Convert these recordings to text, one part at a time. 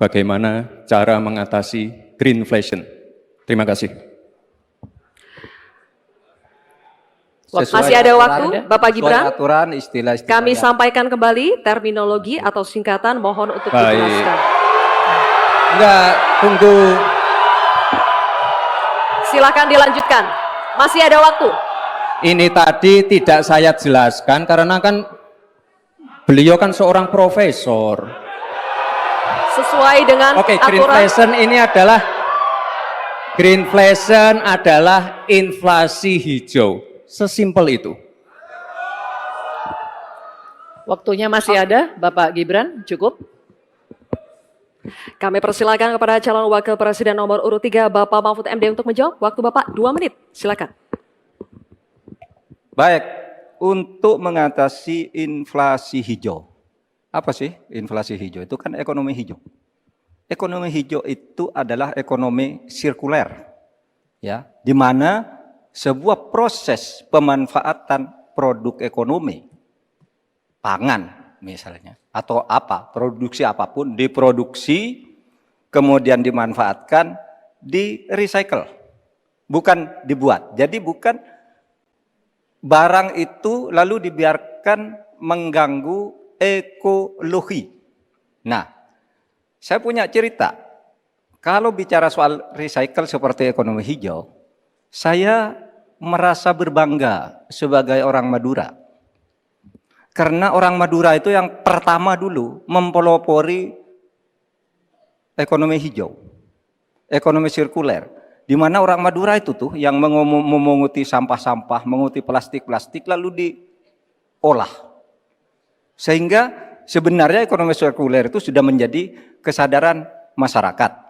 bagaimana cara mengatasi greenflation. Terima kasih. Masih ada waktu, Bapak Gibran. Aturan, istilah kami sampaikan kembali terminologi atau singkatan, mohon untuk Baik. dijelaskan. Enggak, tunggu. Silakan dilanjutkan. Masih ada waktu. Ini tadi tidak saya jelaskan karena kan beliau kan seorang profesor. Sesuai dengan Oke, aturan. greenflation adalah inflasi hijau. Sesimpel itu. Waktunya masih ada, Bapak Gibran, cukup. Kami persilakan kepada calon wakil presiden nomor urut 3, Bapak Mahfud MD untuk menjawab. Waktu Bapak 2 menit, silakan. Baik, untuk mengatasi inflasi hijau. Apa sih inflasi hijau? Itu kan ekonomi hijau. Ekonomi hijau itu adalah ekonomi sirkuler, ya, di mana sebuah proses pemanfaatan produk ekonomi, pangan misalnya, atau apa, produksi apapun, diproduksi, kemudian dimanfaatkan, di recycle, bukan dibuat. Jadi bukan barang itu lalu dibiarkan mengganggu ekologi. Nah, saya punya cerita, kalau bicara soal recycle seperti ekonomi hijau, saya merasa berbangga sebagai orang Madura. Karena orang Madura itu yang pertama dulu mempelopori ekonomi hijau, ekonomi sirkuler. Di mana orang Madura itu tuh yang memunguti sampah-sampah, menguti plastik-plastik lalu diolah. Sehingga sebenarnya ekonomi sirkuler itu sudah menjadi kesadaran masyarakat.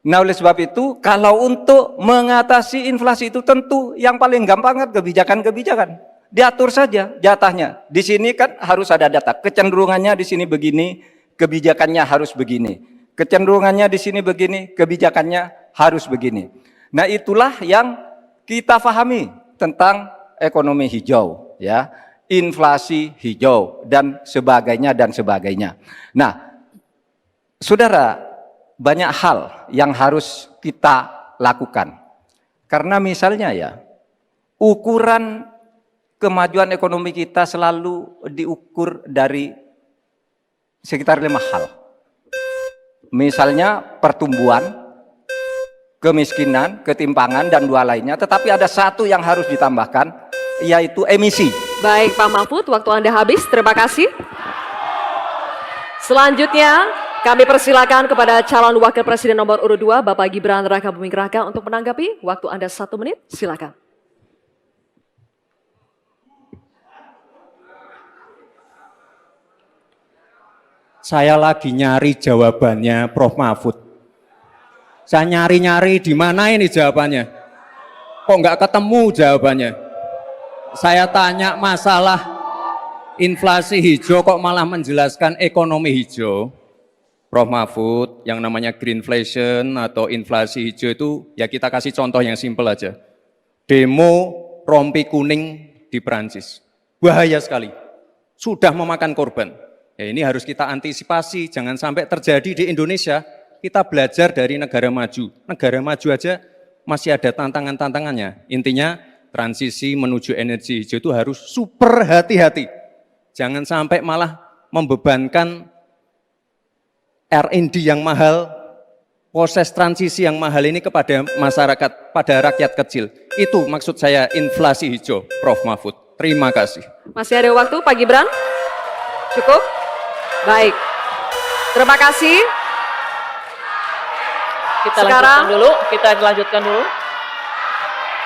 Nah, oleh sebab itu, kalau untuk mengatasi inflasi itu tentu yang paling gampang kan kebijakan-kebijakan. Diatur saja jatahnya. Di sini kan harus ada data. Kecenderungannya di sini begini, kebijakannya harus begini. Kecenderungannya di sini begini, kebijakannya harus begini. Nah, itulah yang kita pahami tentang ekonomi hijau, ya, inflasi hijau dan sebagainya dan sebagainya. Nah, saudara, banyak hal yang harus kita lakukan. Karena misalnya ya, ukuran kemajuan ekonomi kita selalu diukur dari sekitar 5 hal. Misalnya pertumbuhan, kemiskinan, ketimpangan, dan 2 lainnya. Tetapi ada satu yang harus ditambahkan, yaitu emisi. Baik Pak Mahfud, waktu Anda habis, terima kasih. Selanjutnya, kami persilakan kepada calon wakil presiden nomor urut 2, Bapak Gibran Rakabuming Raka untuk menanggapi. Waktu Anda 1 menit, silakan. Saya lagi nyari jawabannya Prof. Mahfud. Saya nyari-nyari di mana ini jawabannya. Kok nggak ketemu jawabannya. Saya tanya masalah inflasi hijau kok malah menjelaskan ekonomi hijau. Prof. Mahfud, yang namanya greenflation atau inflasi hijau itu ya kita kasih contoh yang simpel aja. Demo rompi kuning di Perancis. Bahaya sekali. Sudah memakan korban. Ya, ini harus kita antisipasi, jangan sampai terjadi di Indonesia. Kita belajar dari negara maju. Negara maju aja masih ada tantangan-tantangannya. Intinya transisi menuju energi hijau itu harus super hati-hati. Jangan sampai malah membebankan R&D yang mahal, proses transisi yang mahal ini kepada masyarakat, pada rakyat kecil. Itu maksud saya inflasi hijau, Prof. Mahfud. Terima kasih. Masih ada waktu, Pak Gibran? Cukup? Baik. Terima kasih. Kita lanjutkan dulu.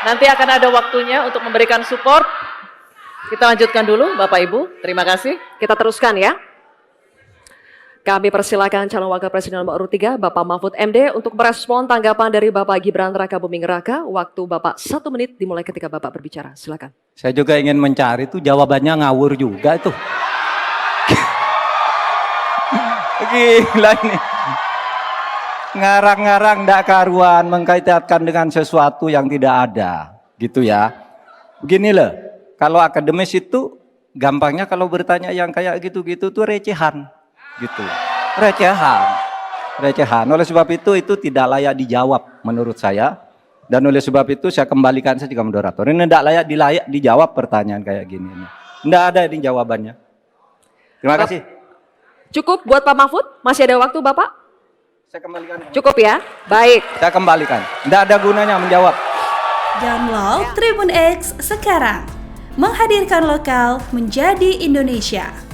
Nanti akan ada waktunya untuk memberikan support. Kita lanjutkan dulu, Bapak Ibu. Terima kasih. Kita teruskan ya. Kami persilakan calon wakil presiden nomor urut 3, Bapak Mahfud MD untuk merespon tanggapan dari Bapak Gibran Rakabuming Raka. Waktu Bapak 1 menit dimulai ketika Bapak berbicara. Silakan. Saya juga ingin mencari itu jawabannya ngawur juga itu. Gila ini. Ngarang-ngarang ndak karuan mengkaitkan dengan sesuatu yang tidak ada, gitu ya. Begini loh, kalau akademis itu gampangnya kalau bertanya yang kayak gitu-gitu tuh recehan, gitu. Recehan. recehan. Oleh sebab itu tidak layak dijawab menurut saya. Dan oleh sebab itu saya kembalikan saja ke moderator. Ini tidak layak dijawab pertanyaan kayak gini. Tidak ada ini jawabannya. Terima kasih. Cukup buat Pak Mahfud? Masih ada waktu Bapak? Saya kembalikan. Cukup ya? Baik. Saya kembalikan. Tidak ada gunanya menjawab. Download Tribun X sekarang. Menghadirkan lokal menjadi Indonesia.